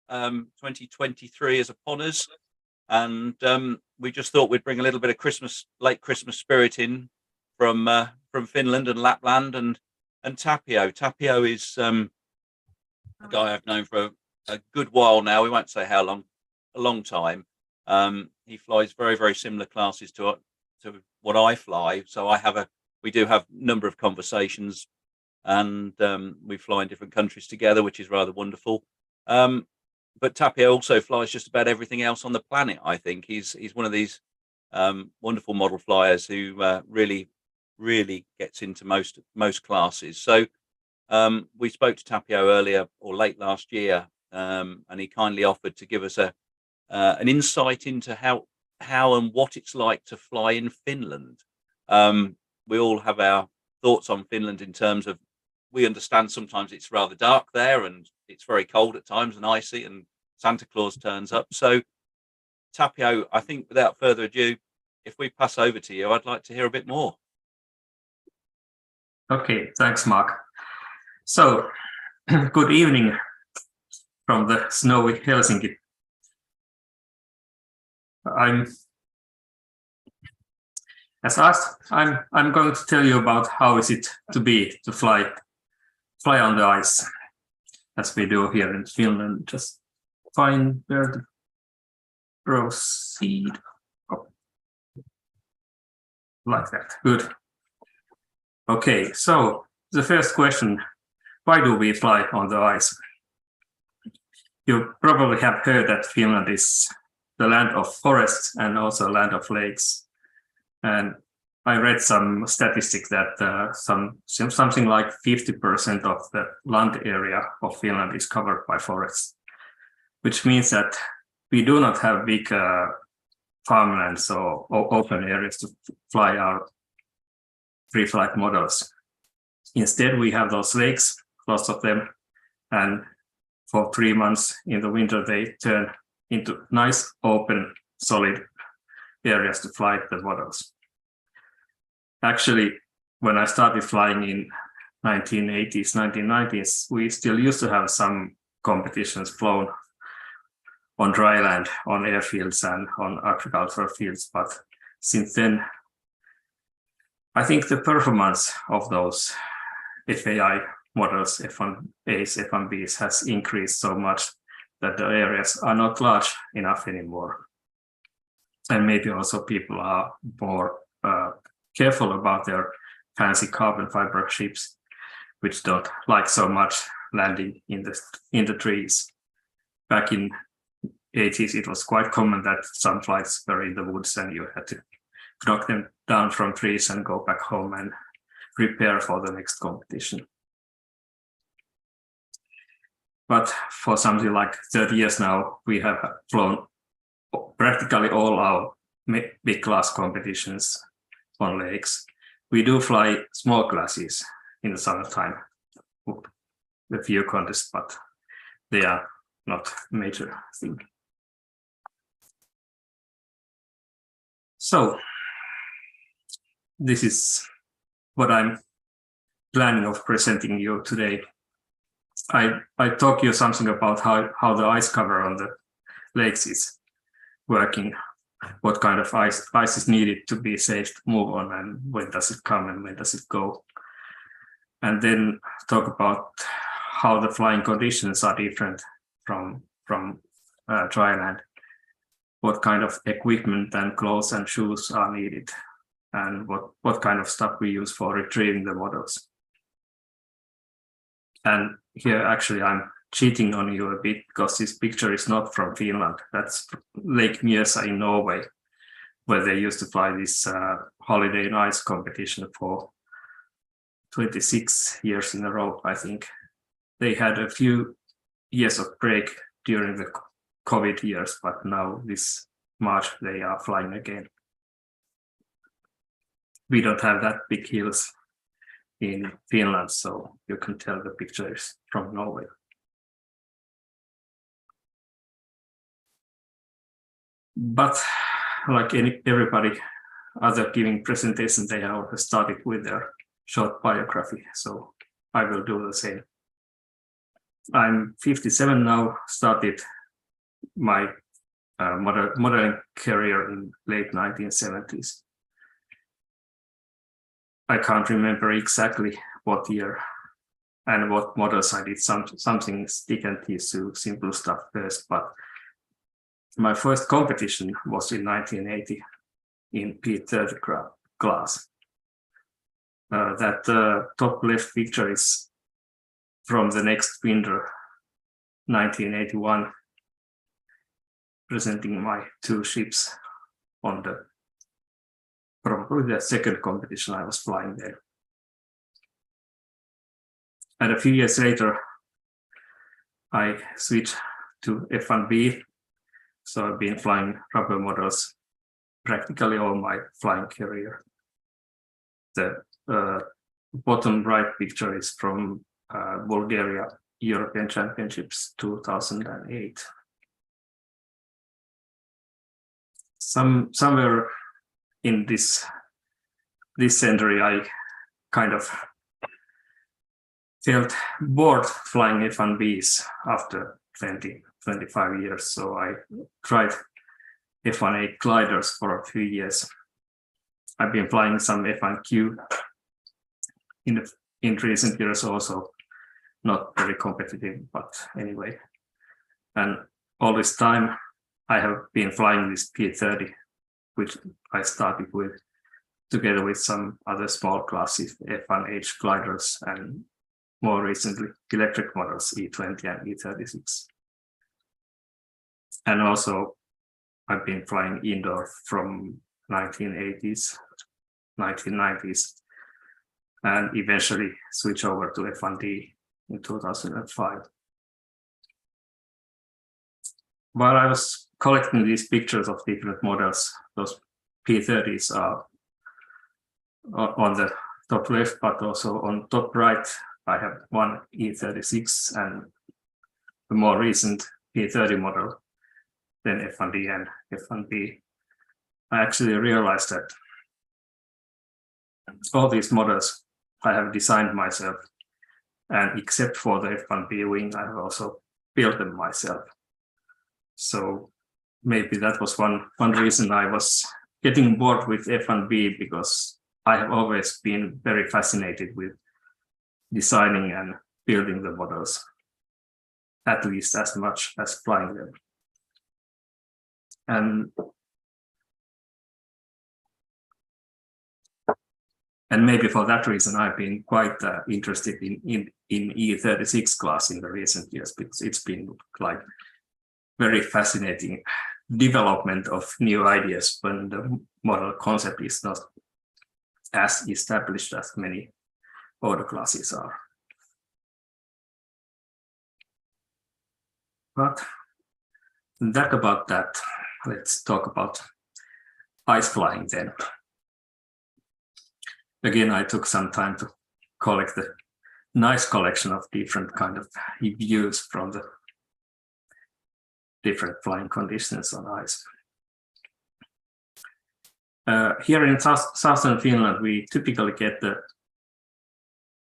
2023 is upon us, and we just thought we'd bring a little bit of late Christmas spirit in from Finland and Lapland and Tapio. Tapio is a guy I've known for a good while now. We won't say how long, a long time. He flies very, very similar classes to what I fly. So we do have a number of conversations, and we fly in different countries together, which is rather wonderful. But Tapio also flies just about everything else on the planet. I think he's one of these wonderful model flyers who really gets into most classes. So we spoke to Tapio earlier or late last year, and he kindly offered to give us an insight into how and what it's like to fly in Finland. We all have our thoughts on Finland in terms of, we understand sometimes it's rather dark there and it's very cold at times and icy and Santa Claus turns up. So Tapio, I think without further ado, if we pass over to you, I'd like to hear a bit more. Okay, thanks, Mark. So, good evening from the snowy Helsinki. I'm going to tell you about how is it to fly on the ice, as we do here in Finland. Just find where to proceed. Oh. Like that. Good. Okay, so the first question, why do we fly on the ice? You probably have heard that Finland is the land of forests and also land of lakes. And I read some statistics that something like 50% of the land area of Finland is covered by forests, which means that we do not have big farmlands or open areas to fly our free flight models. Instead, we have those lakes, lots of them, and for 3 months in the winter, they turn into nice, open, solid areas to fly the models. Actually, when I started flying in 1980s, 1990s, we still used to have some competitions flown on dry land, on airfields and on agricultural fields. But since then, I think the performance of those FAI models, F1As, F1Bs, has increased so much that the areas are not large enough anymore. And maybe also people are more careful about their fancy carbon fiber ships, which don't like so much landing in the trees. Back in 80s, it was quite common that some flights were in the woods and you had to knock them down from trees and go back home and prepare for the next competition. But for something like 30 years now, we have flown practically all our big class competitions on lakes. We do fly small classes in the summertime, a few contests, but they are not major thing. So this is what I'm planning of presenting you today. I talk you something about how the ice cover on the lakes is working, what kind of ice is needed to be safe to move on, and when does it come and when does it go. And then talk about how the flying conditions are different from dry land, what kind of equipment and clothes and shoes are needed, and what kind of stuff we use for retrieving the models. And here actually I'm cheating on you a bit because this picture is not from Finland. That's Lake Mjøsa in Norway, where they used to fly this holiday and ice competition for 26 years in a row, I think. They had a few years of break during the COVID years, but now this March they are flying again. We don't have that big hills in Finland, so you can tell the picture is from Norway. But like everybody other giving presentations, they have started with their short biography, so I will do the same. I'm 57 now, started my modeling career in late 1970s. I can't remember exactly what year and what models I did. Something stick and tissue, simple stuff first, but my first competition was in 1980 in P30 class. That top left picture is from the next winter, 1981, presenting my two ships on the probably the second competition I was flying there. And a few years later, I switched to F1B. So I've been flying rubber models practically all my flying career. The bottom right picture is from Bulgaria European Championships 2008. Somewhere in this century, I kind of felt bored flying F1Bs after 25 years. So I tried F1A gliders for a few years. I've been flying some F1Q in recent years also, not very competitive, but anyway. And all this time I have been flying this P30, which I started with together with some other small classes, F1H gliders, and more recently electric models E20 and E36. And also I've been flying indoor from 1980s, 1990s, and eventually switch over to F1D in 2005. While I was collecting these pictures of different models, those P30s are on the top left, but also on top right, I have one E36 and the more recent P30 model, then F1D and F1B. I actually realized that all these models I have designed myself, and except for the F1B wing, I have also built them myself. So maybe that was one reason I was getting bored with F1B, because I have always been very fascinated with designing and building the models, at least as much as flying them. And maybe for that reason, I've been quite interested in E36 class in the recent years, because it's been like very fascinating development of new ideas when the model concept is not as established as many other classes are. But that about that. Let's talk about ice flying then. Again, I took some time to collect the nice collection of different kind of views from the different flying conditions on ice. Here in southern Finland, we typically get the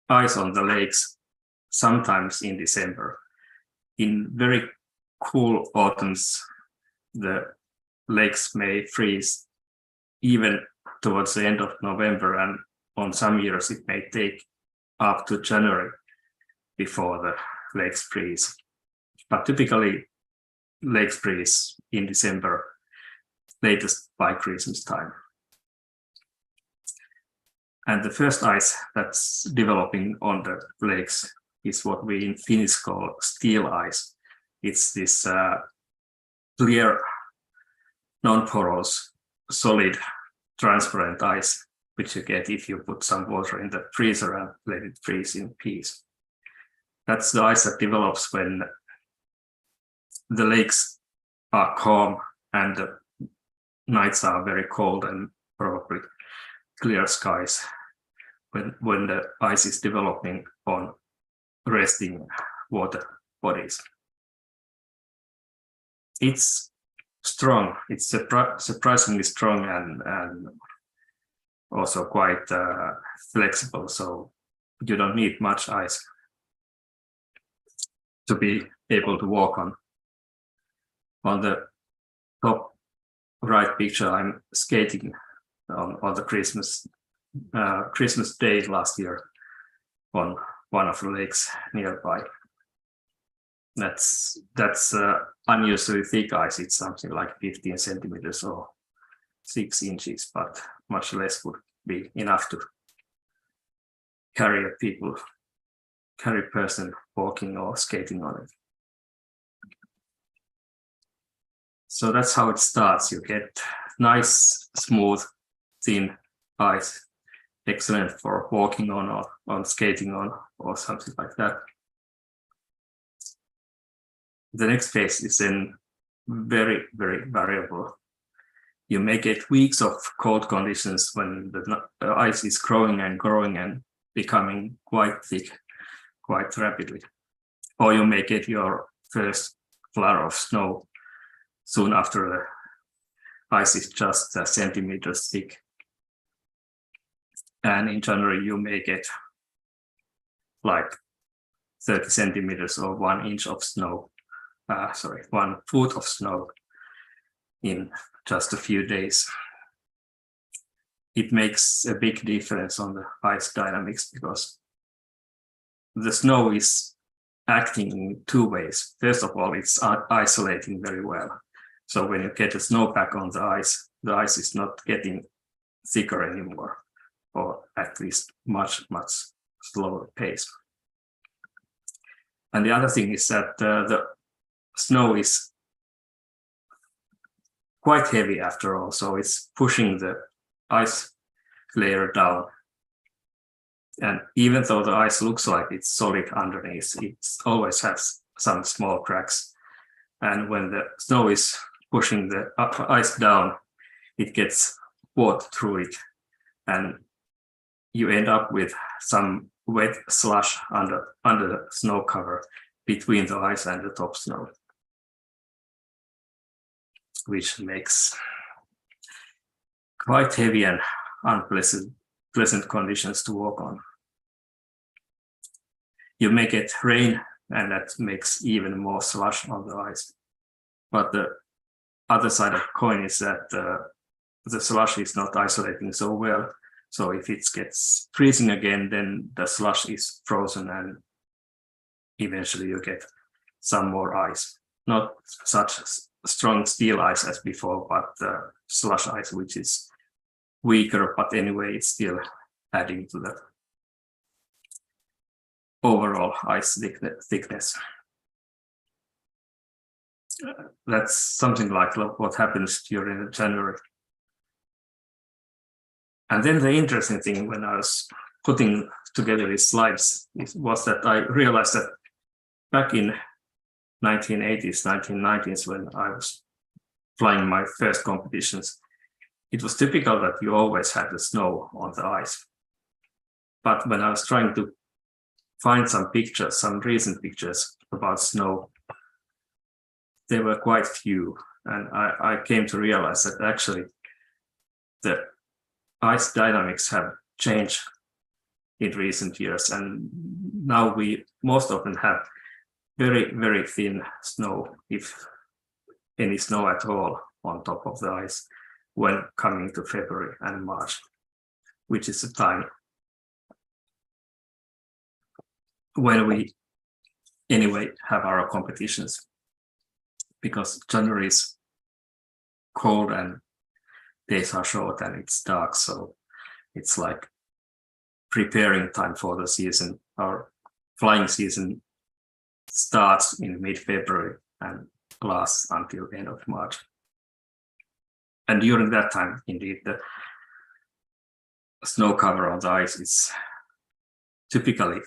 ice on the lakes sometimes in December. In very cool autumns, the lakes may freeze even towards the end of November, and on some years it may take up to January before the lakes freeze. But typically lakes freeze in December, latest by Christmas time. And the first ice that's developing on the lakes is what we in Finnish call steel ice. It's this clear, non-porous, solid, transparent ice, which you get if you put some water in the freezer and let it freeze in peace. That's the ice that develops when the lakes are calm and the nights are very cold and probably clear skies, when the ice is developing on resting water bodies. It's strong, it's surprisingly strong and also quite flexible, so you don't need much ice to be able to walk On the top right picture, I'm skating on the Christmas Day last year on one of the lakes nearby. That's unusually thick ice. It's something like 15 centimeters or 6 inches, but much less would be enough to carry a person walking or skating on it. So that's how it starts. You get nice, smooth, thin ice, excellent for walking on or on skating on or something like that. The next phase is then very, very variable. You may get weeks of cold conditions when the ice is growing and becoming quite thick quite rapidly. Or you may get your first flood of snow soon after the ice is just centimeters thick. And in January, you may get like 30 centimeters or 1 inch of snow, 1 foot of snow in just a few days. It makes a big difference on the ice dynamics because the snow is acting in 2 ways. First of all, it's isolating very well. So when you get a snowpack on the ice is not getting thicker anymore, or at least much slower pace. And the other thing is that the snow is quite heavy after all, so it's pushing the ice layer down. And even though the ice looks like it's solid underneath, it always has some small cracks. And when the snow is pushing the ice down, it gets water through it, and you end up with some wet slush under the snow cover between the ice and the top snow, which makes quite heavy and unpleasant conditions to walk on. You may get rain, and that makes even more slush on the ice. But the other side of the coin is that the slush is not isolating so well. So if it gets freezing again, then the slush is frozen and eventually you get some more ice. Not such strong steel ice as before, but slush ice, which is weaker, but anyway, it's still adding to the overall ice thickness. That's something like what happens during January. And then the interesting thing when I was putting together these slides was that I realized that back in 1980s, 1990s, when I was flying my first competitions, it was typical that you always had the snow on the ice. But when I was trying to find some pictures, some recent pictures about snow, there were quite few. And I came to realize that actually the ice dynamics have changed in recent years. And now we most often have very, very thin snow, if any snow at all, on top of the ice when coming to February and March, which is the time when we anyway have our competitions, because January is cold and days are short and it's dark, so it's like preparing time for the season. Our flying season starts in mid-February and lasts until end of March. And during that time, indeed, the snow cover on the ice is typically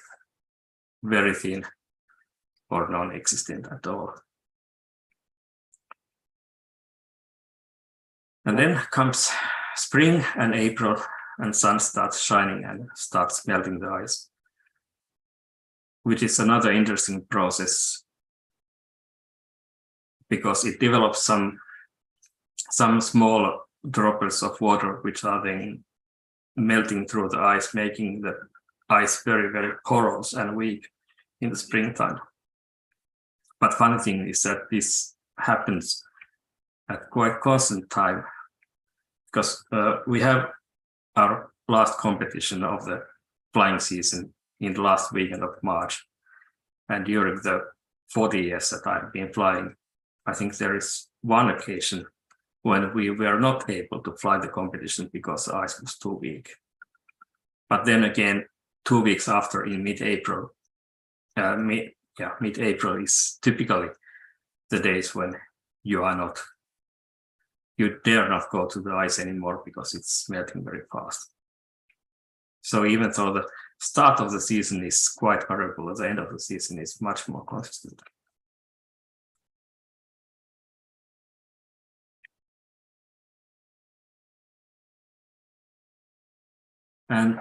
very thin or non-existent at all. And then comes spring and April, and sun starts shining and starts melting the ice, which is another interesting process because it develops some small droplets of water which are then melting through the ice, making the ice very, very porous and weak in the springtime. But funny thing is that this happens at quite constant time, because we have our last competition of the flying season in the last weekend of March. And during the 40 years that I've been flying, I think there is one occasion when we were not able to fly the competition because the ice was too weak. But then again, 2 weeks after, in mid-April, mid-April is typically the days when you dare not go to the ice anymore because it's melting very fast. So even though the start of the season is quite variable, the end of the season is much more consistent. And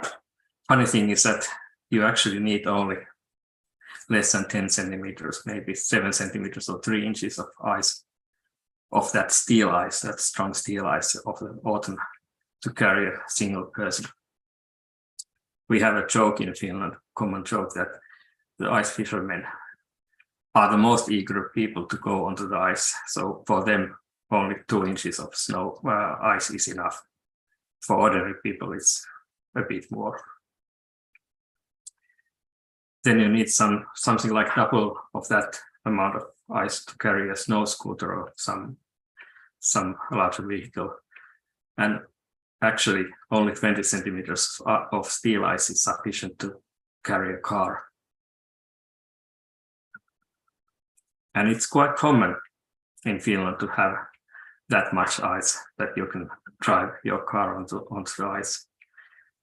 funny thing is that you actually need only less than 10 centimeters, maybe 7 centimeters or 3 inches of ice, of that steel ice, that strong steel ice of the autumn, to carry a single person. We have a joke in Finland, common joke, that the ice fishermen are the most eager people to go onto the ice. So for them, only 2 inches of snow ice is enough. For ordinary people, it's a bit more. Then you need something like double of that amount of ice to carry a snow scooter or some larger vehicle. And actually, only 20 centimeters of steel ice is sufficient to carry a car. And it's quite common in Finland to have that much ice that you can drive your car onto the ice.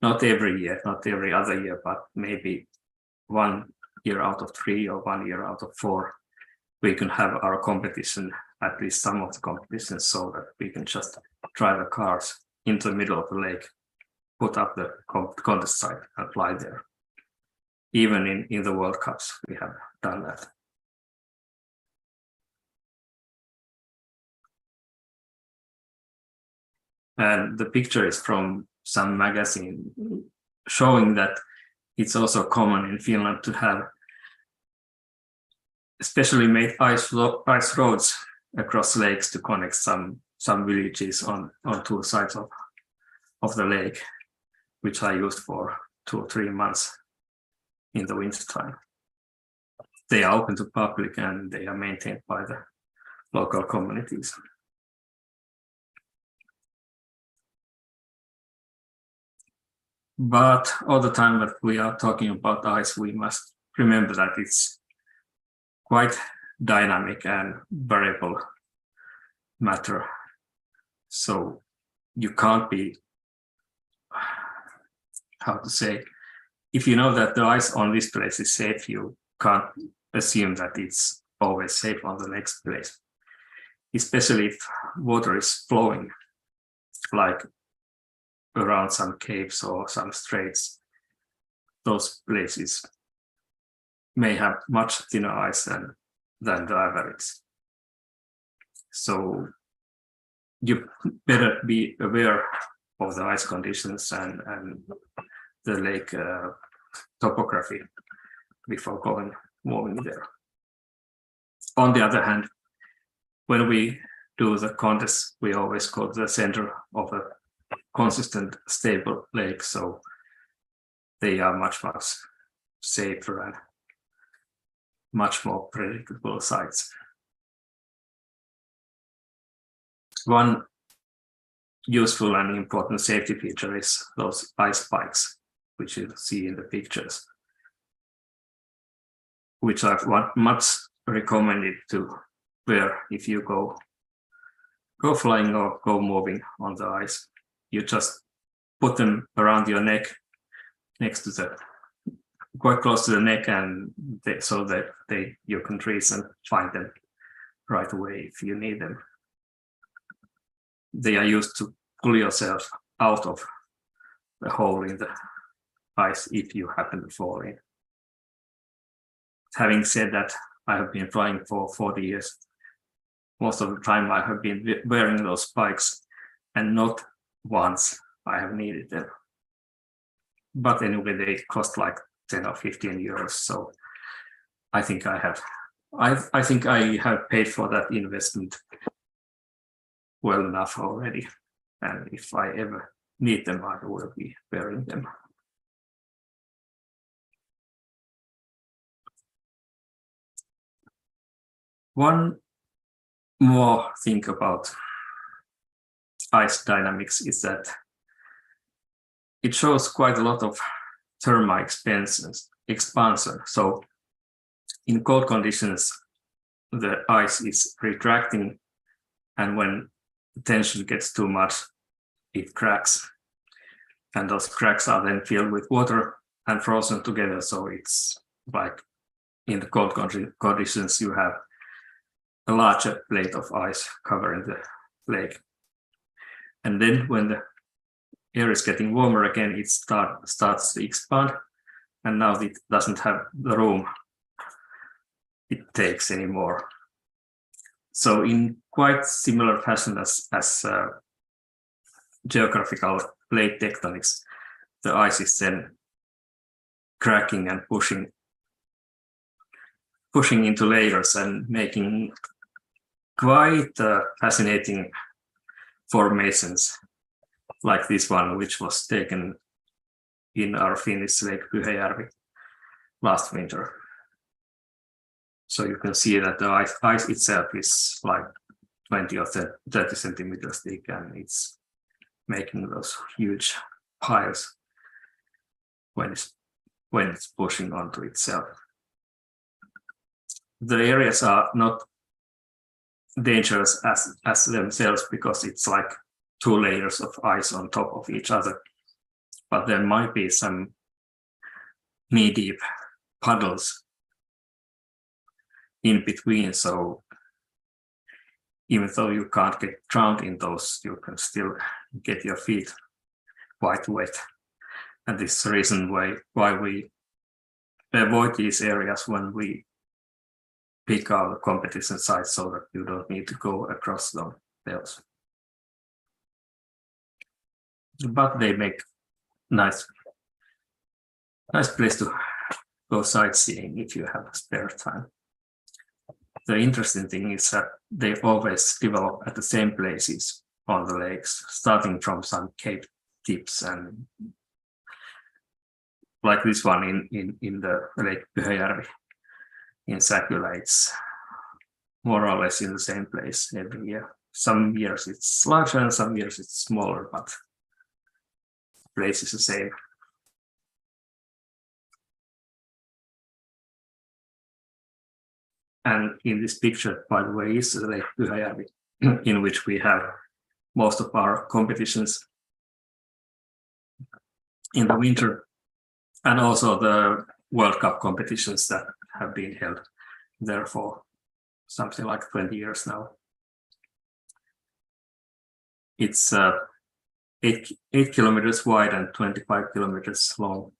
Not every year, not every other year, but maybe 1 year out of 3 or 1 year out of 4, we can have our competition, at least some of the competitions, so that we can just drive the cars into the middle of the lake, put up the contest site and fly there. Even in the World Cups, we have done that. And the picture is from some magazine showing that it's also common in Finland to have specially made ice roads across lakes to connect some villages on 2 sides of the lake, which I used for 2 or 3 months in the winter time. They are open to public and they are maintained by the local communities. But all the time that we are talking about ice, we must remember that it's quite dynamic and variable matter. So you can't be, how to say, if you know that the ice on this place is safe, you can't assume that it's always safe on the next place. Especially if water is flowing, like around some caves or some straits, those places may have much thinner ice than the average. So you better be aware of the ice conditions and the lake topography before moving there. On the other hand, when we do the contest, we always go to the center of a consistent, stable lake, so they are much safer and much more predictable sites. One useful and important safety feature is those ice bikes, which you see in the pictures, which are much recommended to wear if you go flying or go moving on the ice. You just put them around your neck, next to quite close to the neck, and so that you can trace and find them right away if you need them. They are used to pull yourself out of the hole in the ice if you happen to fall in. Having said that, I have been flying for 40 years. Most of the time I have been wearing those spikes, and not once I have needed them. But anyway, they cost like 10 or 15 euros. So I think I have paid for that investment well enough already. And if I ever need them, I will be wearing them. One more thing about ice dynamics is that it shows quite a lot of thermal expansion. So in cold conditions, the ice is retracting, and when the tension gets too much, it cracks. And those cracks are then filled with water and frozen together. So it's like in the cold conditions, you have a larger plate of ice covering the lake. And then when the air is getting warmer again, it starts to expand, and now it doesn't have the room it takes anymore. So in quite similar fashion as geographical plate tectonics, the ice is then cracking and pushing into layers and making quite fascinating formations, like this one, which was taken in our Finnish lake Pyhäjärvi last winter. So you can see that the ice itself is like 20 or 30 centimeters thick, and it's making those huge piles when it's pushing onto itself. The areas are not dangerous as themselves, because it's like 2 layers of ice on top of each other, but there might be some knee-deep puddles in between. So even though you can't get drowned in those, you can still get your feet quite wet. And this is the reason why we avoid these areas when we pick our competition sites, so that you don't need to go across those. But they make nice place to go sightseeing if you have spare time. The interesting thing is that they always develop at the same places on the lakes, starting from some cape tips, and like this one in the Lake Pyhäjärvi in Säkylä, it's more or less in the same place every year. Some years it's larger and some years it's smaller, but the place is the same. And in this picture, by the way, is the Lake Pyhäjärvi, in which we have most of our competitions in the winter, and also the World Cup competitions that have been held there for something like 20 years now. It's 8 kilometers wide and 25 kilometers long.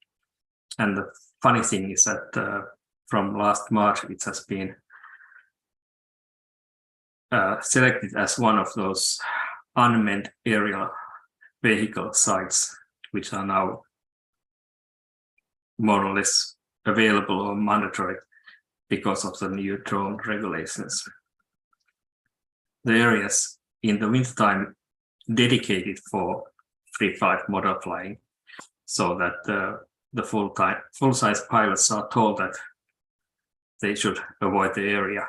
And the funny thing is that from last March, it has been selected as one of those unmanned aerial vehicle sites, which are now more or less available or mandatory because of the new drone regulations. The areas in the wintertime dedicated for free flight model flying, so that the full-size pilots are told that they should avoid the area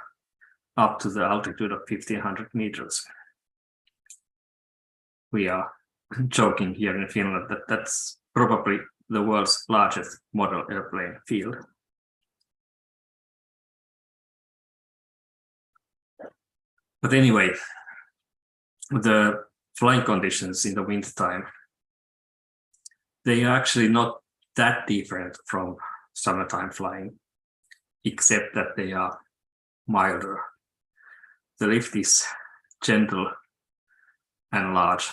up to the altitude of 1,500 meters. We are joking here in Finland that that's probably the world's largest model airplane field. But anyway, the flying conditions in the wintertime, they are actually not that different from summertime flying, except that they are milder. The lift is gentle and large.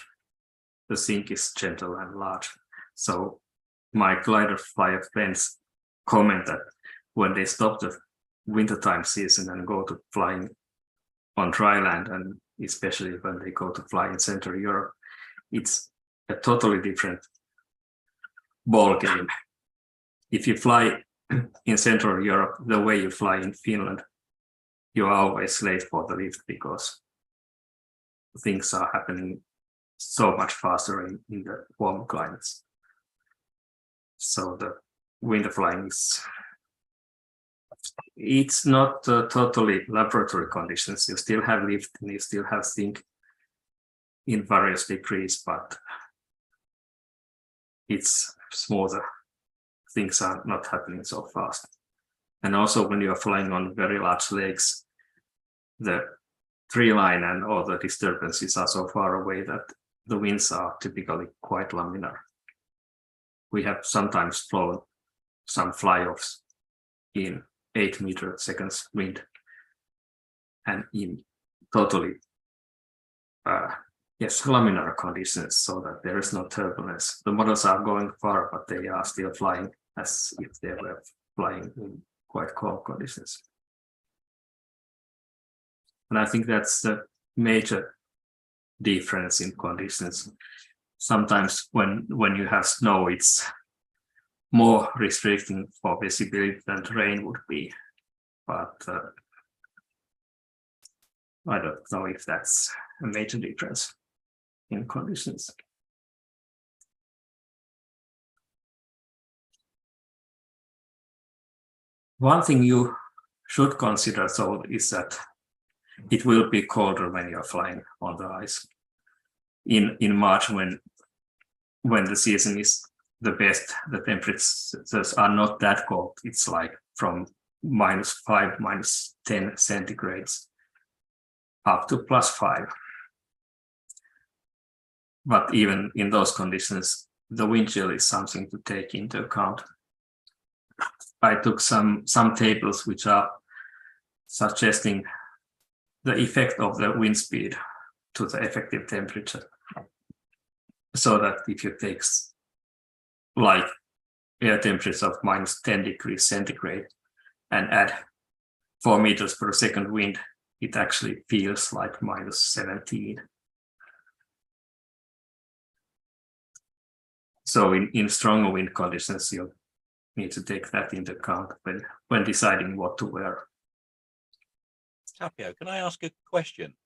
The sink is gentle and large. So my glider flyer friends comment that when they stop the wintertime season and go to flying on dry land, and especially when they go to fly in Central Europe, it's a totally different ball game. If you fly in Central Europe the way you fly in Finland, you are always late for the lift, because things are happening so much faster in the warm climates. So the winter flying it's not totally laboratory conditions. You still have lift and you still have sink in various degrees, but it's smoother. Things are not happening so fast. And also when you are flying on very large lakes, the tree line and all the disturbances are so far away that the winds are typically quite laminar. We have sometimes flown some fly-offs in 8-meter-seconds wind and in totally laminar conditions, so that there is no turbulence. The models are going far, but they are still flying as if they were flying in quite cold conditions. And I think that's the major difference in conditions. Sometimes when you have snow, it's more restricting for visibility than rain would be. But I don't know if that's a major difference in conditions. One thing you should consider though is that it will be colder when you're flying on the ice. In March, when the season is the best, the temperatures are not that cold. It's like from -5, -10 centigrades up to +5. But even in those conditions, the wind chill is something to take into account. I took some tables which are suggesting the effect of the wind speed to the effective temperature. So that if you take like air temperature of -10 degrees centigrade and add 4 meters per second wind, it actually feels like -17. So in stronger wind conditions, you need to take that into account when deciding what to wear. Tapio, can I ask a question?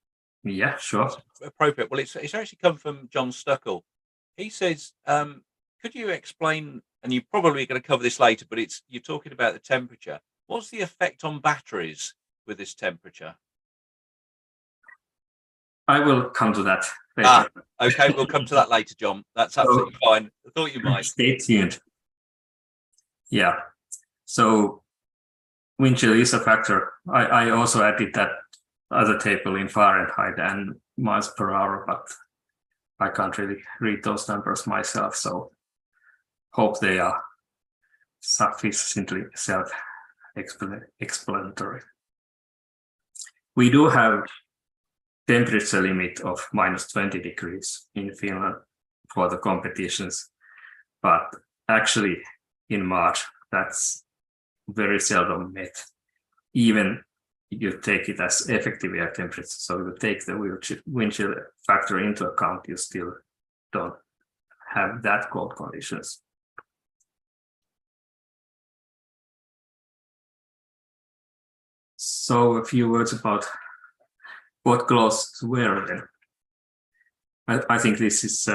Yeah, sure. It's appropriate. Well, it's actually come from John Stuckle. He says, could you explain, and you're probably going to cover this later, but you're talking about the temperature. What's the effect on batteries with this temperature? I will come to that later. Okay, we'll come to that later, John. That's absolutely fine. I thought you might. Stay tuned. Yeah. So wind chill is a factor. I also added that other table in Fahrenheit and miles per hour, but I can't really read those numbers myself, so hope they are sufficiently self-explanatory. We do have temperature limit of -20 degrees in Finland for the competitions, but actually in March, that's very seldom met. Even you take it as effective air temperature, so you take the wind chill factor into account, you still don't have that cold conditions. So a few words about what clothes to wear then. I think this is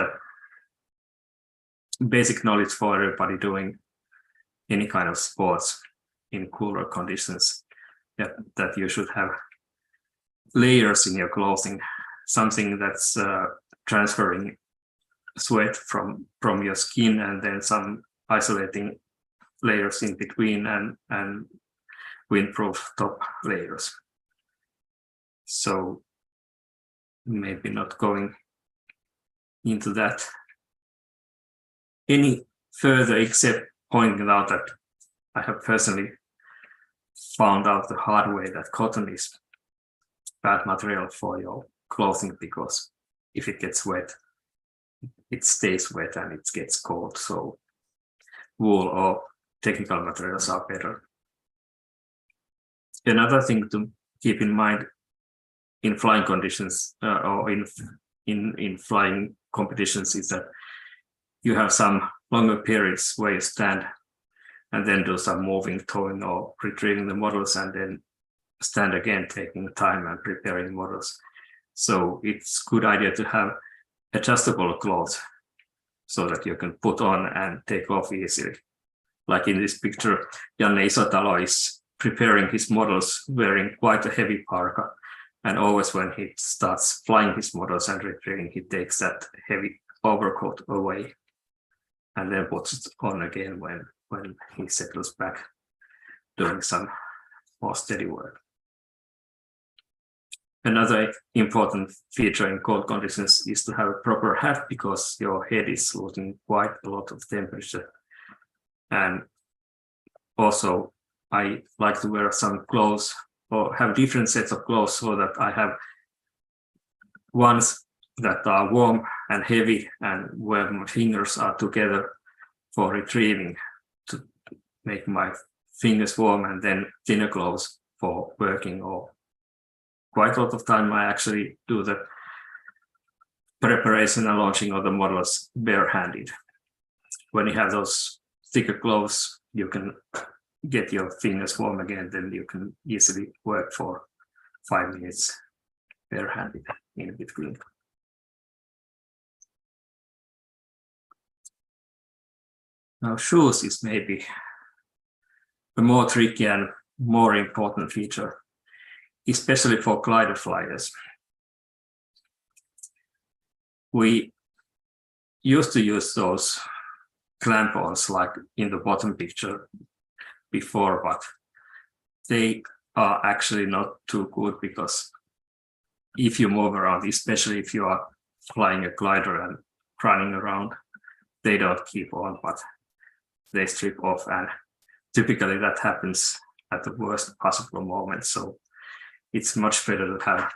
basic knowledge for everybody doing any kind of sports in cooler conditions, that you should have layers in your clothing, something that's transferring sweat from your skin, and then some isolating layers in between, and windproof top layers. So maybe not going into that any further, except pointing out that I have personally found out the hard way that cotton is bad material for your clothing, because if it gets wet, it stays wet and it gets cold. So wool or technical materials are better. Another thing to keep in mind in flying conditions or in flying competitions is that you have some longer periods where you stand and then do some moving, towing, or retrieving the models, and then stand again, taking time and preparing models. So it's good idea to have adjustable clothes so that you can put on and take off easily. Like in this picture, Linkosalo is preparing his models wearing quite a heavy parka. And always when he starts flying his models and retrieving, he takes that heavy overcoat away and then puts it on again when he settles back doing some more steady work. Another important feature in cold conditions is to have a proper hat because your head is losing quite a lot of temperature. And also, I like to wear some clothes or have different sets of clothes so that I have ones that are warm and heavy and where my fingers are together for retrieving to make my fingers warm, and then thinner clothes for working. Or quite a lot of time I actually do the preparation and launching of the models barehanded. When you have those thicker clothes, you can get your fingers warm again, then you can easily work for 5 minutes barehanded in between. Now, shoes is maybe a more tricky and more important feature, especially for glider flyers. We used to use those clamp-ons like in the bottom picture before, but they are actually not too good because if you move around, especially if you are flying a glider and running around, they don't keep on, but they strip off, and typically that happens at the worst possible moment. So it's much better to have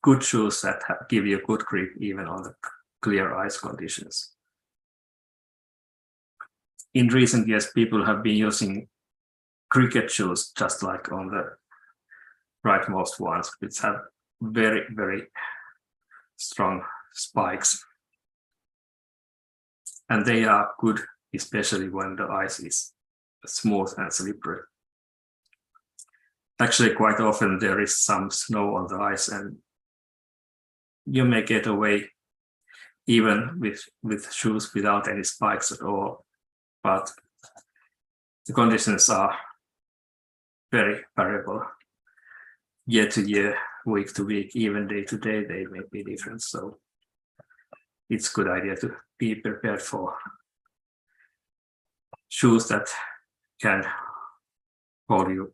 good shoes that give you good grip even on the clear ice conditions. In recent years, people have been using cricket shoes, just like on the rightmost ones, which have very, very strong spikes. And they are good, especially when the ice is smooth and slippery. Actually, quite often there is some snow on the ice, and you may get away even with shoes without any spikes at all. But the conditions are very variable. Year to year, week to week, even day to day, they may be different. So it's a good idea to be prepared for shoes that can hold you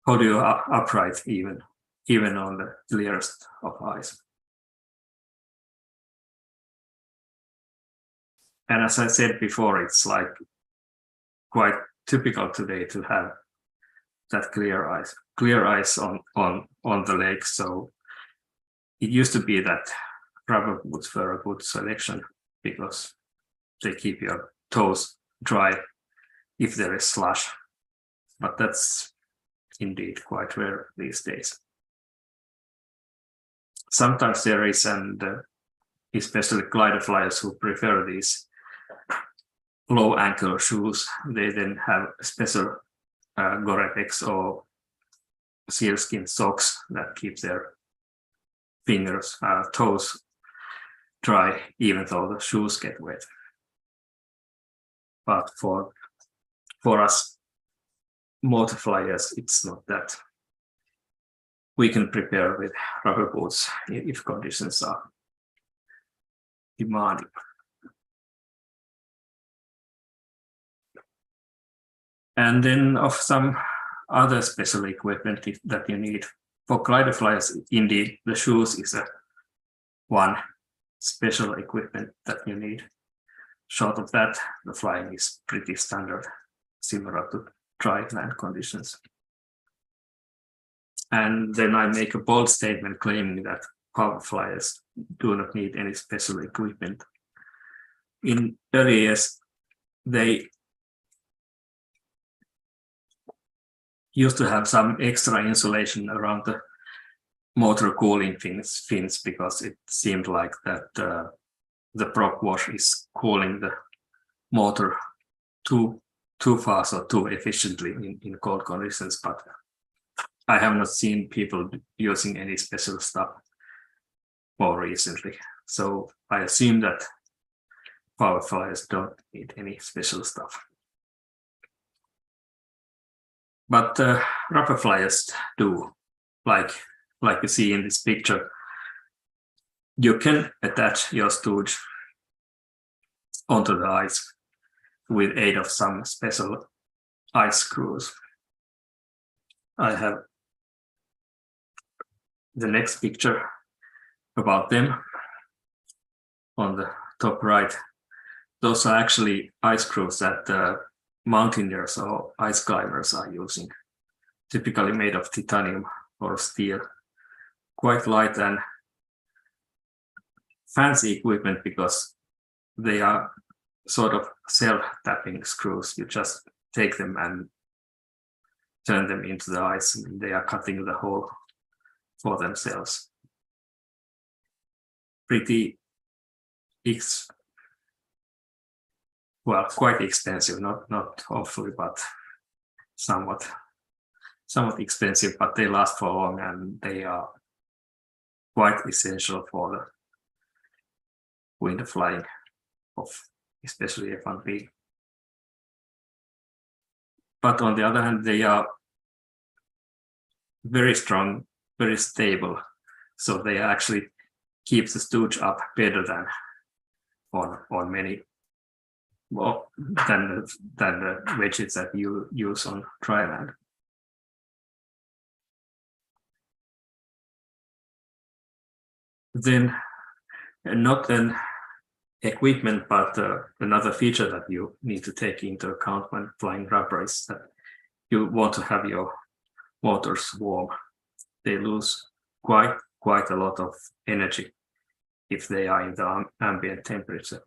upright even on the clearest of ice. And as I said before, it's like quite typical today to have that clear ice on the lake. So it used to be that rubber boots were a good selection because they keep your toes dry if there is slush. But that's indeed quite rare these days. Sometimes there is, and especially glider flyers who prefer these low ankle shoes, they then have special Gore-Tex or sealskin socks that keep their fingers, toes dry, even though the shoes get wet. But for us motor flyers, it's not that. We can prepare with rubber boots if conditions are demanding. And then of some other special equipment that you need. For glider flyers, indeed, the shoes is one special equipment that you need. Short of that, the flying is pretty standard, similar to dry land conditions. And then I make a bold statement claiming that power flyers do not need any special equipment. In early years, they used to have some extra insulation around the motor cooling fins because it seemed like that the prop wash is cooling the motor too fast or too efficiently in cold conditions. But I have not seen people using any special stuff more recently. So I assume that power flyers don't need any special stuff. But rubber flyers do, like you see in this picture. You can attach your stooge onto the ice with aid of some special ice screws. I have the next picture about them on the top right. Those are actually ice screws that mountaineers or ice climbers are using, typically made of titanium or steel. Quite light and fancy equipment because they are sort of self-tapping screws. You just take them and turn them into the ice, and they are cutting the hole for themselves. Pretty quite expensive, not awfully, but somewhat expensive, but they last for long and they are quite essential for the winter flying of especially F1B. But on the other hand, they are very strong, very stable, so they actually keep the stooge up better than on many than the wedges that you use on dry land. Then not an equipment, but another feature that you need to take into account when flying rubber is that you want to have your motors warm. They lose quite a lot of energy if they are in the ambient temperature.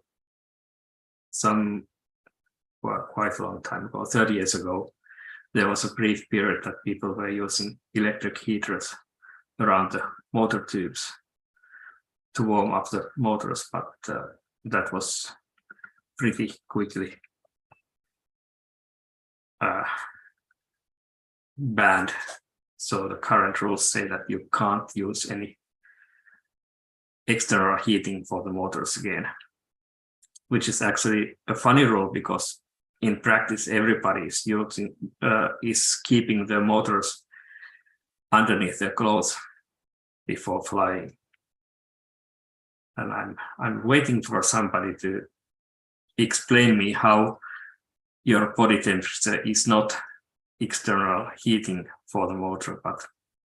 Quite a long time ago, 30 years ago, there was a brief period that people were using electric heaters around the motor tubes to warm up the motors, but that was pretty quickly banned. So the current rules say that you can't use any external heating for the motors again, which is actually a funny rule because in practice everybody is keeping the motors underneath their clothes before flying. And I'm waiting for somebody to explain me how your body temperature is not external heating for the motor, but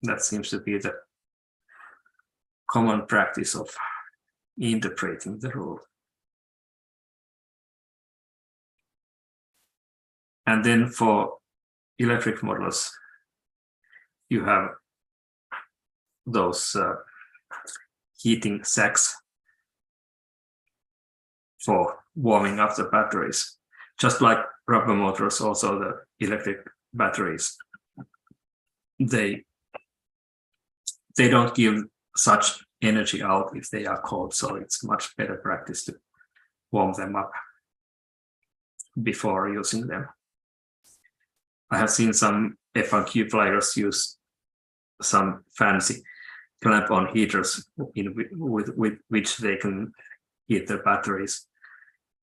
that seems to be the common practice of interpreting the rule. And then for electric motors, you have those heating sacks for warming up the batteries. Just like rubber motors, also the electric batteries, they don't give such energy out if they are cold, so it's much better practice to warm them up before using them. I have seen some F1Q flyers use some fancy clamp-on heaters with which they can heat their batteries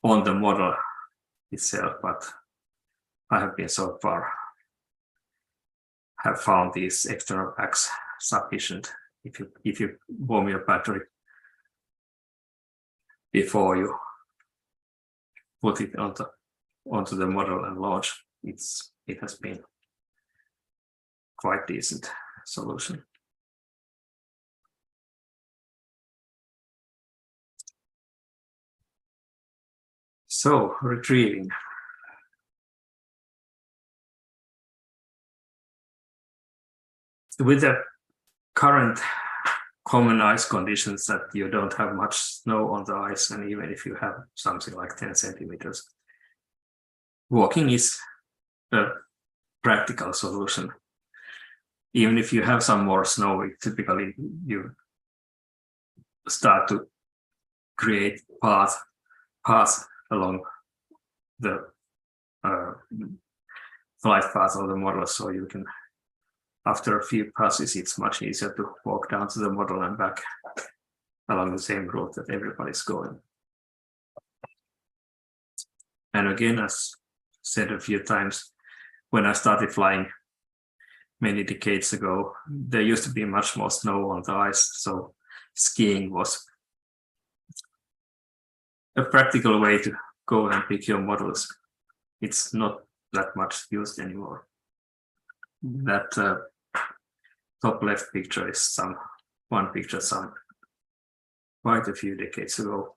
on the model itself, but I have been so far have found these external packs sufficient if you warm your battery before you put it onto the model and launch. It has been quite decent solution. So retrieving. With the current common ice conditions that you don't have much snow on the ice, and even if you have something like 10 centimeters, walking is a practical solution. Even if you have some more snow, typically you start to create paths along the flight path of the model, so you can after a few passes, it's much easier to walk down to the model and back along the same route that everybody's going. And again, as said a few times, when I started flying many decades ago, there used to be much more snow on the ice, so skiing was a practical way to go and pick your models. It's not that much used anymore. That top left picture is one picture quite a few decades ago,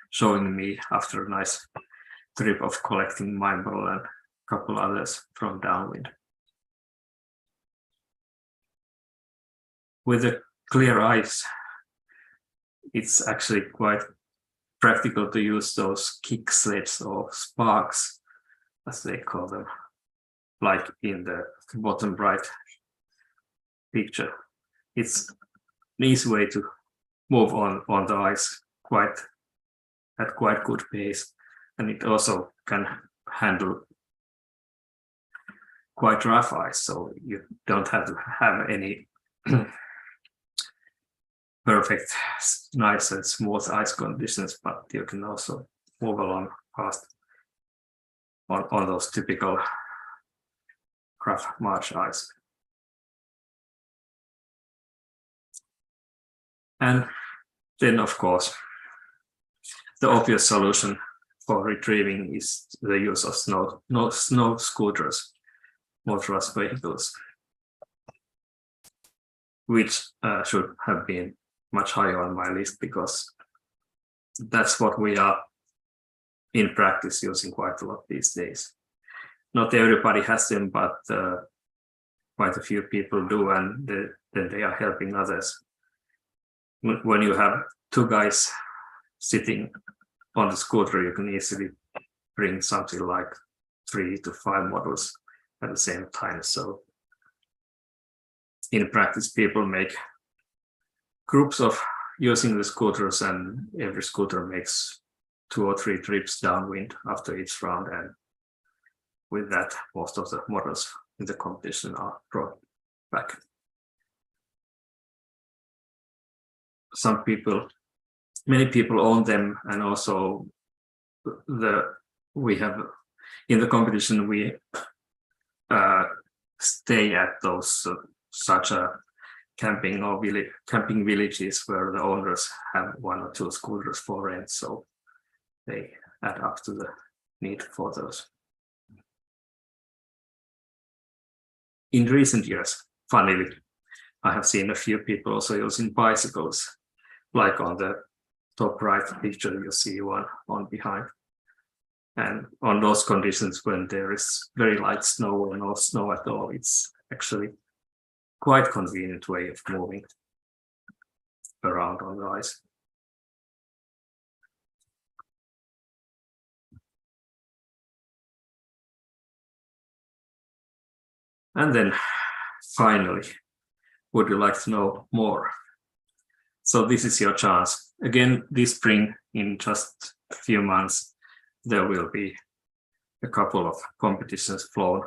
showing me after a nice trip of collecting my model and a couple others from downwind. With the clear ice, it's actually quite practical to use those kick sleds or sparks, as they call them, like in the bottom right picture. It's an easy way to move on the ice at quite good pace, and it also can handle quite rough ice, so you don't have to have any perfect, nice and smooth ice conditions, but you can also move along fast on those typical rough marsh ice. And then, of course, the obvious solution for retrieving is the use of snow scooters, motorized vehicles, which should have been much higher on my list, because that's what we are in practice using quite a lot these days. Not everybody has them, but quite a few people do, and then they are helping others. When you have two guys sitting on the scooter, you can easily bring something like 3 to 5 models at the same time. So in practice, people make groups of using the scooters, and every scooter makes 2 or 3 trips downwind after each round, and with that, most of the models in the competition are brought back. Many people own them, and also we have in the competition we stay at those such a camping villages where the owners have 1 or 2 scooters for rent, so they add up to the need for those. In recent years, funnily, I have seen a few people also using bicycles, like on the top right picture, you see one on behind. And on those conditions, when there is very light snow or no snow at all, it's actually quite convenient way of moving around on the ice. And then finally, would you like to know more? So this is your chance. Again, this spring, in just a few months, there will be a couple of competitions flown.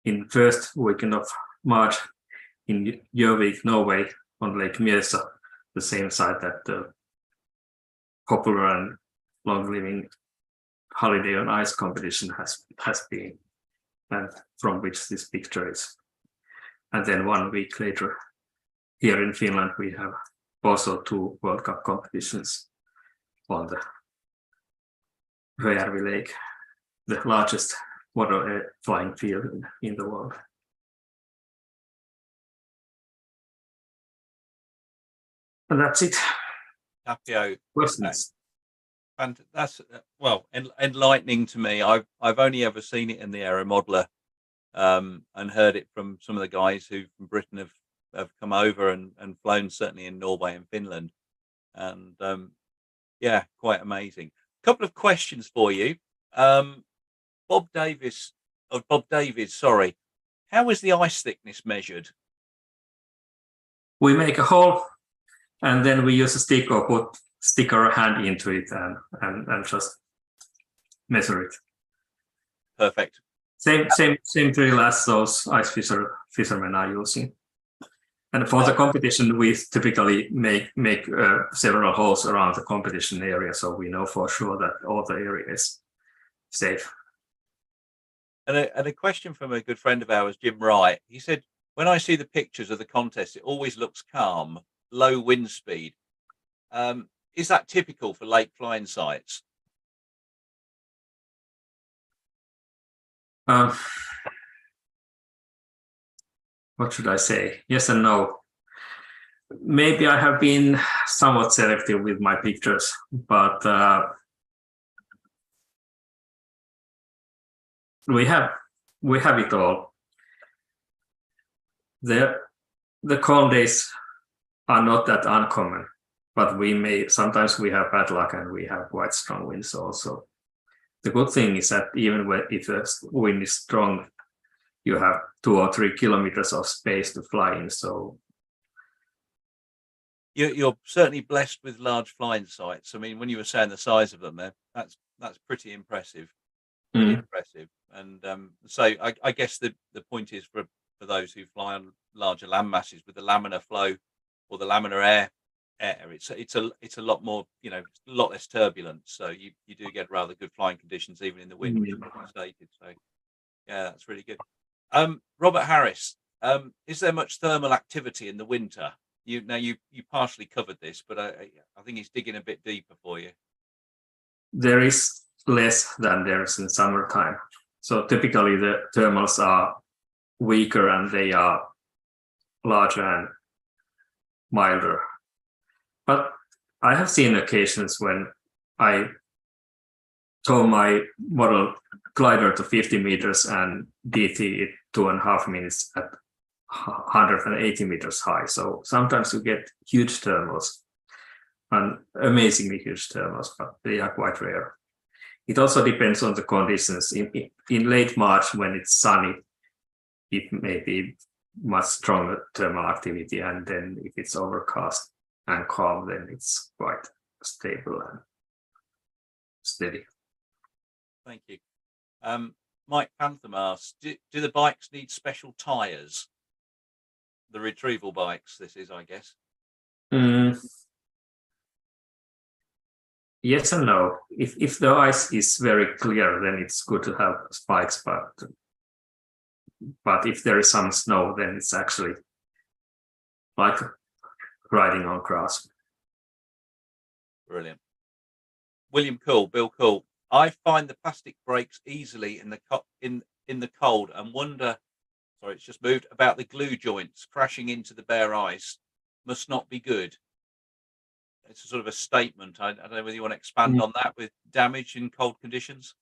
In first weekend of March in Gjøvik, Norway, on Lake Mjøsa, the same site that the popular and long-living holiday on ice competition has been, and from which this picture is. And then 1 week later, here in Finland, we have also 2 World Cup competitions on the Järvi Lake, the largest water flying field in the world. And that's it. Tapio, Questions? and that's well enlightening to me. I've only ever seen it in the Aero Modeler, and heard it from some of the guys who from Britain have come over and flown, certainly in Norway and Finland, and yeah, quite amazing. A couple of questions for you. Bob Davies, sorry. How is the ice thickness measured? We make a hole, and then we use a stick or stick our hand into it and just measure it. Perfect. Same drill as those fishermen are using. And for the competition, we typically make several holes around the competition area, so we know for sure that all the area is safe. And a question from a good friend of ours, Jim Wright. He said, when I see the pictures of the contest, it always looks calm, low wind speed. Is that typical for lake flying sites? What should I say? Yes and no. Maybe I have been somewhat selective with my pictures, but we have it all. The cold days are not that uncommon, but sometimes we have bad luck and we have quite strong winds also. The good thing is that even if the wind is strong, you have 2 or 3 kilometers of space to fly in. So you're certainly blessed with large flying sites. I mean, when you were saying the size of them, that's pretty impressive. Really impressive. And so I guess the point is for those who fly on larger land masses with the laminar flow or the laminar air, it's a lot more, a lot less turbulent. So you do get rather good flying conditions even in the wind, which is stated. So yeah, that's really good. Robert Harris, is there much thermal activity in the winter? You partially covered this, but I think he's digging a bit deeper for you. There is less than there is in summertime. So typically the thermals are weaker and they are larger and milder. But I have seen occasions when I tow my model glider to 50 meters and DT it 2.5 minutes at 180 meters high. So sometimes you get huge thermals and amazingly huge thermals, but they are quite rare. It also depends on the conditions. In late March, when it's sunny, it may be much stronger thermal activity, and then if it's overcast and calm, then it's quite stable and steady. Thank you. Mike Pantham asks, do the bikes need special tyres? The retrieval bikes, this is, I guess. Yes and no. If the ice is very clear, then it's good to have spikes, but if there is some snow, then it's actually like riding on grass. Brilliant. William Cool, Bill Cool. I find the plastic breaks easily in the cold and wonder, sorry, it's just moved, about the glue joints crashing into the bare ice. Must not be good. It's a sort of a statement. I don't know whether you want to expand on that with damage in cold conditions.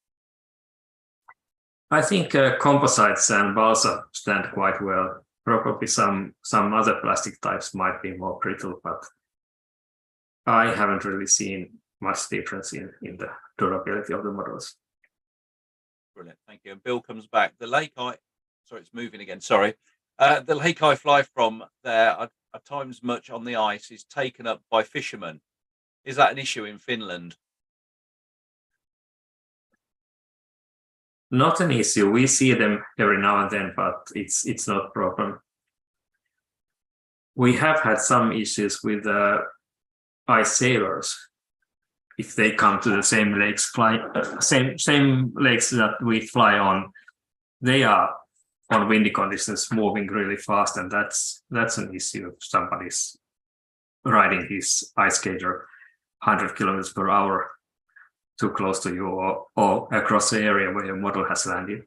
I think composites and balsa stand quite well. Probably some other plastic types might be more brittle, but I haven't really seen much difference in the durability of the models. Brilliant, thank you. And Bill comes back. The lake it's moving again. Sorry. The lake I fly from there at times much on the ice is taken up by fishermen. Is that an issue in Finland? Not an issue. We see them every now and then, but it's not a problem. We have had some issues with ice sailors. If they come to the same lakes, same lakes that we fly on, they are on windy conditions moving really fast, and that's an issue if somebody's riding his ice skater 100 kilometers per hour too close to you or across the area where your model has landed.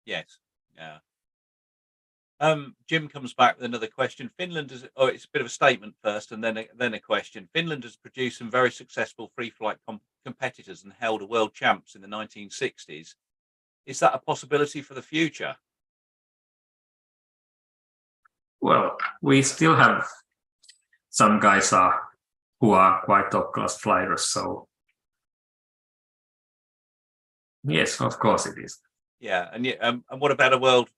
Yes. Yeah. Jim comes back with another question. Finland it's a bit of a statement first and then a question. Finland has produced some very successful free flight competitors and held a world champs in the 1960s. Is that a possibility for the future? Well, we still have some guys who are quite top class flyers, so yes, of course it is. Yeah, and what about a world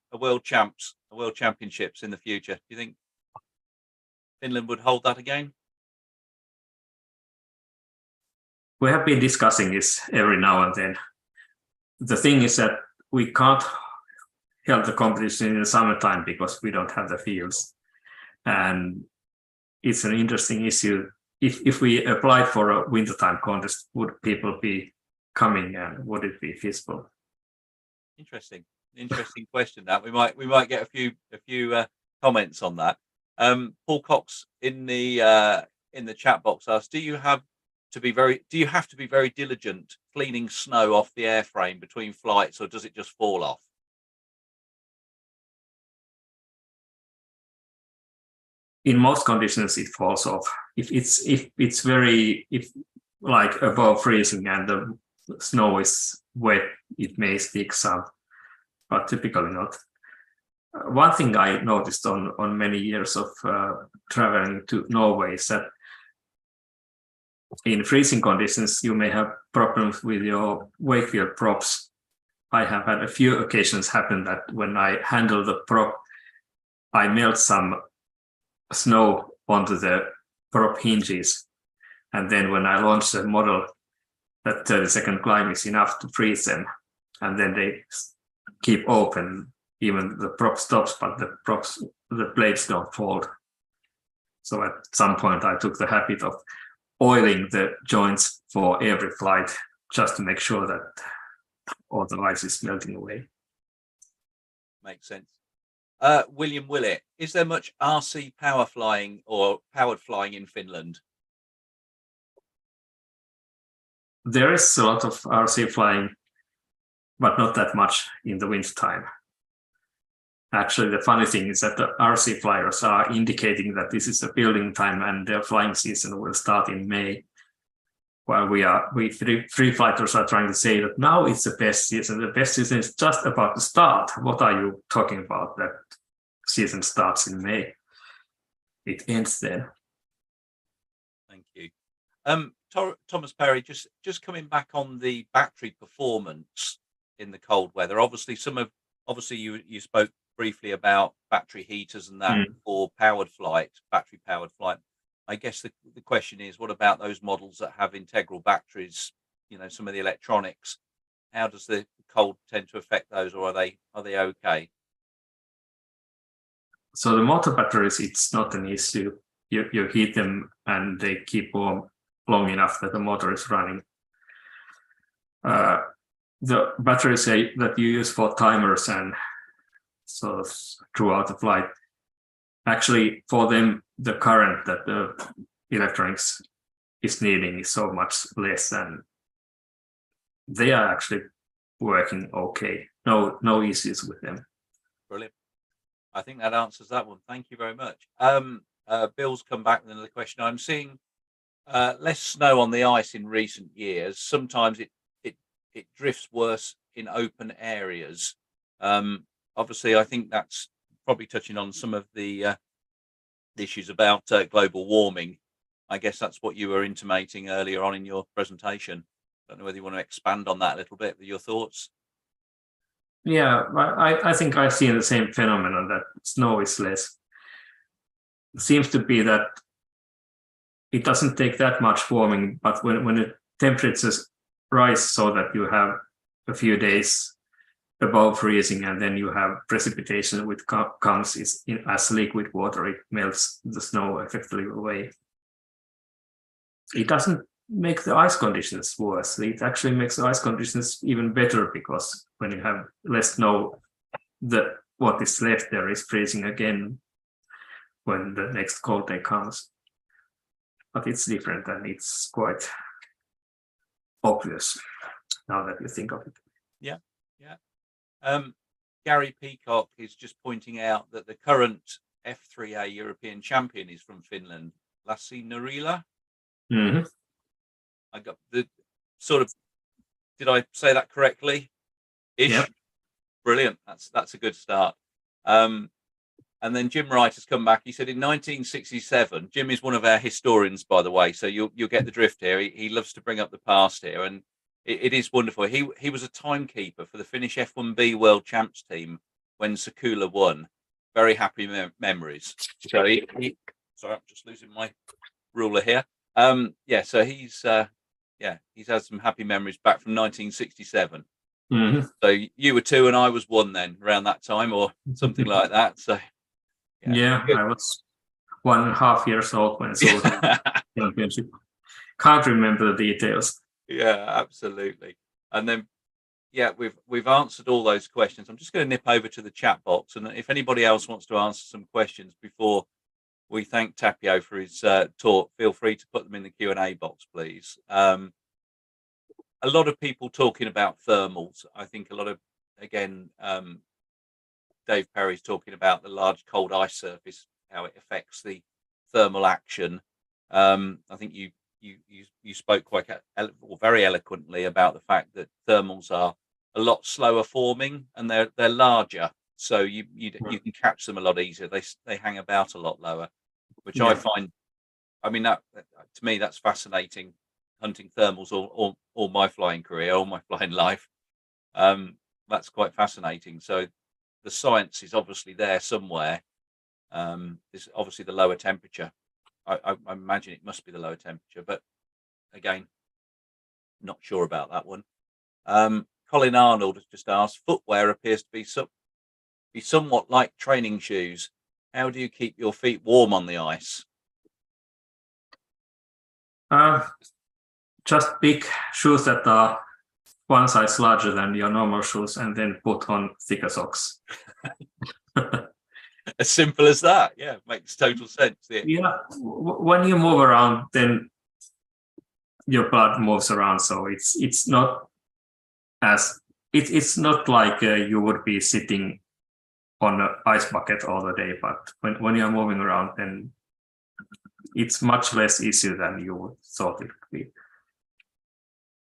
championships in the future? Do you think Finland would hold that again? We have been discussing this every now and then. The thing is that we can't held the competition in the summertime because we don't have the fields. And it's an interesting issue. If we applied for a wintertime contest, would people be coming and would it be feasible? Interesting question. That we might get a few comments on that. Paul Cox in the chat box asked, do you have to be very diligent cleaning snow off the airframe between flights, or does it just fall off? In most conditions, it falls off. If it's very like above freezing and the snow is wet, it may stick some, but typically not. One thing I noticed on many years of traveling to Norway is that in freezing conditions, you may have problems with your wakefield props. I have had a few occasions happen that when I handle the prop, I melt some snow onto the prop hinges. And then when I launch the model, that 30-second climb is enough to freeze them. And then they keep open, even the prop stops, but the blades don't fold. So at some point I took the habit of oiling the joints for every flight just to make sure that all the ice is melting away. Makes sense. William Willett, is there much RC power flying or powered flying in Finland? There is a lot of RC flying, but not that much in the wintertime. Actually, the funny thing is that the RC flyers are indicating that this is a building time and their flying season will start in May. While we free fighters are trying to say that now it's the best season. The best season is just about to start. What are you talking about? That season starts in May. It ends then. Thank you. Thomas Perry, just coming back on the battery performance in the cold weather. Obviously, you spoke briefly about battery heaters and that for battery powered flight. I guess the question is, what about those models that have integral batteries? You know, some of the electronics. How does the cold tend to affect those, or are they okay? So the motor batteries, it's not an issue. You heat them and they keep warm long enough that the motor is running. The batteries that you use for timers and so throughout the flight, actually for them, the current that the electronics is needing is so much less, and they are actually working okay. No issues with them. Brilliant. I think that answers that one. Thank you very much. Bill's come back with another question. I'm seeing less snow on the ice in recent years. Sometimes it drifts worse in open areas. Obviously, I think that's probably touching on some of the issues about global warming. I guess that's what you were intimating earlier on in your presentation. I don't know whether you want to expand on that a little bit with your thoughts. Yeah, I think I've seen the same phenomenon that snow is less. It seems to be that it doesn't take that much warming, but when the temperatures rise so that you have a few days above freezing and then you have precipitation which comes as liquid water, it melts the snow effectively away. It doesn't make the ice conditions worse. It actually makes the ice conditions even better, because when you have less snow, what is left there is freezing again when the next cold day comes. But it's different and it's quite obvious now that you think of it. Yeah. Gary Peacock is just pointing out that the current F3A European champion is from Finland, Lassi Narila. Mm-hmm. I got the sort of, did I say that correctly? Ish. Yep. Brilliant. That's a good start. And then Jim Wright has come back. He said in 1967, Jim is one of our historians, by the way, so you'll get the drift here. He loves to bring up the past here, and it is wonderful. He was a timekeeper for the Finnish F1B World Champs team when Sakula won. Very happy memories. So sorry, I'm just losing my ruler here. So he's had some happy memories back from 1967. Mhm. So you were 2 and I was 1 then, around that time, or something like that. So Yeah, good. I was 1.5 years old when I saw the championship. Can't remember the details. Yeah, absolutely. And then yeah, we've answered all those questions. I'm just going to nip over to the chat box, and if anybody else wants to answer some questions before we thank Tapio for his talk, feel free to put them in the Q&A box, please. A lot of people talking about thermals. I think a lot of, again, Dave Perry's talking about the large cold ice surface, how it affects the thermal action. I think you spoke quite or very eloquently about the fact that thermals are a lot slower forming and they're larger, so you can catch them a lot easier. They hang about a lot lower, which I Yeah. find. I mean, that to me that's fascinating. Hunting thermals all my flying career, all my flying life. That's quite fascinating. So the science is obviously there somewhere. It's obviously the lower temperature. I imagine it must be the lower temperature, but again, not sure about that one. Colin Arnold has just asked, footwear appears to be somewhat like training shoes. How do you keep your feet warm on the ice? Just pick shoes that are one size larger than your normal shoes and then put on thicker socks. As simple as that. Yeah, makes total sense. Yeah, when you move around, then your blood moves around, so it's not as it's not like you would be sitting on an ice bucket all the day, but when you're moving around, then it's much less easier than you would thought it would be.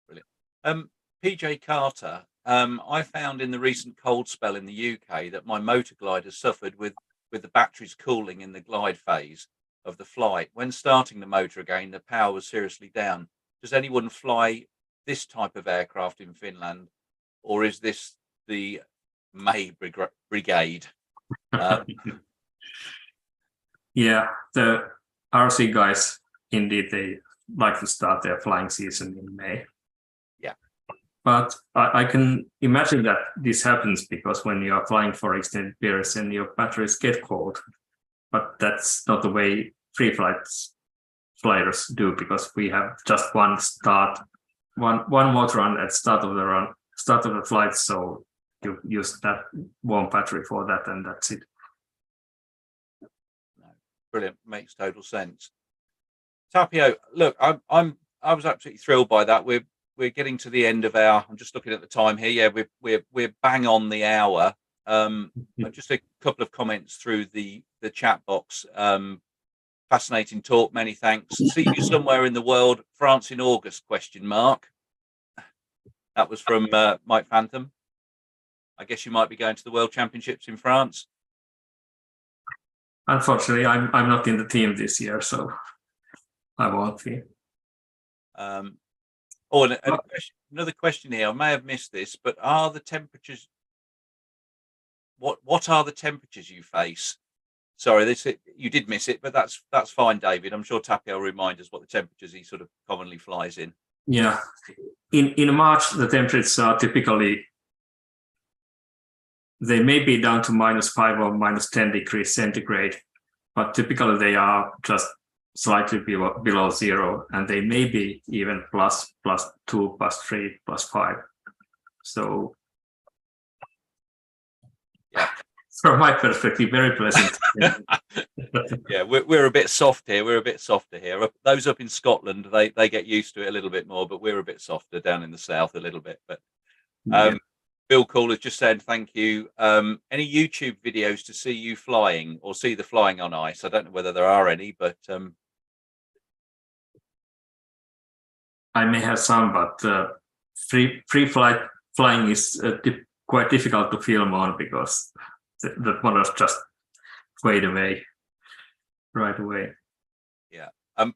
Brilliant. PJ Carter, I found in the recent cold spell in the UK that my motor glide has suffered with the batteries cooling in the glide phase of the flight. When starting the motor again, the power was seriously down. Does anyone fly this type of aircraft in Finland, or is this the May Brigade? Yeah, the RC guys, indeed, they like to start their flying season in May. Yeah. But I can imagine that this happens because when you are flying for extended periods and your batteries get cold, but that's not the way free flyers do, because we have just one motor run at start of the flight, so you use that warm battery for that, and that's it. Brilliant, makes total sense. Tapio, look, I was absolutely thrilled by that. We're getting to the end of our. I'm just looking at the time here. Yeah, we're bang on the hour. Just a couple of comments through the chat box. Fascinating talk. Many thanks. See you somewhere in the world. France in August? ? That was from Mike Phantom. I guess you might be going to the World Championships in France. Unfortunately, I'm not in the team this year, so I won't be. Another question here. I may have missed this, but are the temperatures? What are the temperatures you face? Sorry, you did miss it, but that's fine, David. I'm sure Tapio will remind us what the temperatures he sort of commonly flies in. Yeah, in March the temperatures are typically, they may be down to -5 or -10 degrees centigrade, but typically they are just slightly below zero, and they may be even +2, +3, +5. So yeah, from my perspective, very pleasant. Yeah, we're a bit soft here. We're a bit softer here. Those up in Scotland, they get used to it a little bit more, but we're a bit softer down in the south a little bit. But Bill Call has just said thank you. Any YouTube videos to see you flying or see the flying on ice? I don't know whether there are any, but I may have some, but free flying is quite difficult to film on, because the models just fade away right away. Yeah.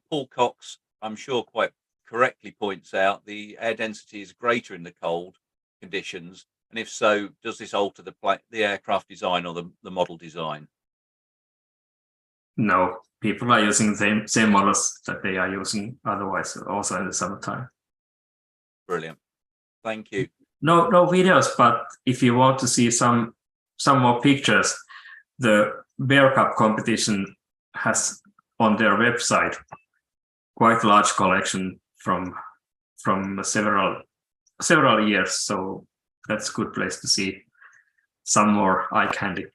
Paul Cox, I'm sure quite correctly points out the air density is greater in the cold conditions, and if so, does this alter the aircraft design or the model design? No, people are using the same models that they are using otherwise, also in the summertime. Brilliant. Thank you. no videos, but if you want to see some more pictures, the Bear Cup competition has on their website quite large collection from several years. So that's a good place to see some more eye candy.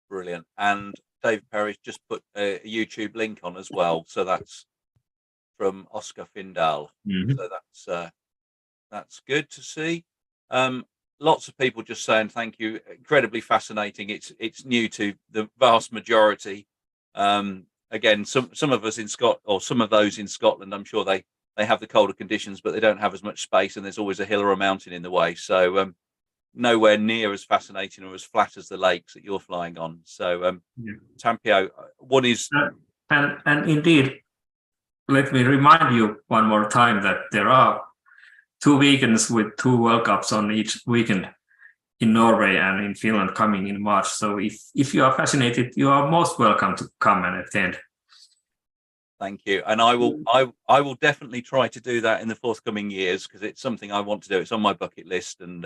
Brilliant. And Dave Perry's just put a YouTube link on as well. So that's from Oscar Findal. So that's good to see. Lots of people just saying thank you. Incredibly fascinating. It's new to the vast majority. Again, some of us in Scotland, or some of those in Scotland, I'm sure they have the colder conditions, but they don't have as much space, and there's always a hill or a mountain in the way. So nowhere near as fascinating or as flat as the lakes that you're flying on. So Tapio, one is and indeed, let me remind you one more time that there are 2 weekends with 2 World Cups on each weekend in Norway and in Finland coming in March. So if you are fascinated, you are most welcome to come and attend. Thank you. And I will definitely try to do that in the forthcoming years, because it's something I want to do. It's on my bucket list, and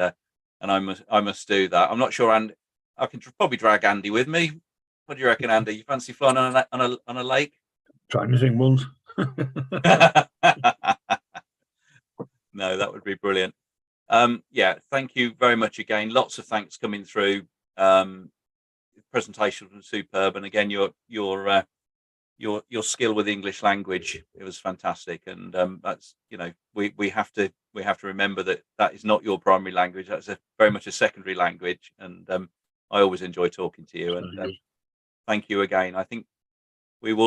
I must do that. I'm not sure, and I can probably drag Andy with me. What do you reckon, Andy? You fancy flying on a lake? Try anything once. No, that would be brilliant. Yeah, thank you very much again. Lots of thanks coming through. Presentation was superb, and again, your skill with the English language, it was fantastic. And that's, we have to remember that is not your primary language. That's very much a secondary language, and I always enjoy talking to you. And thank you again. I think we will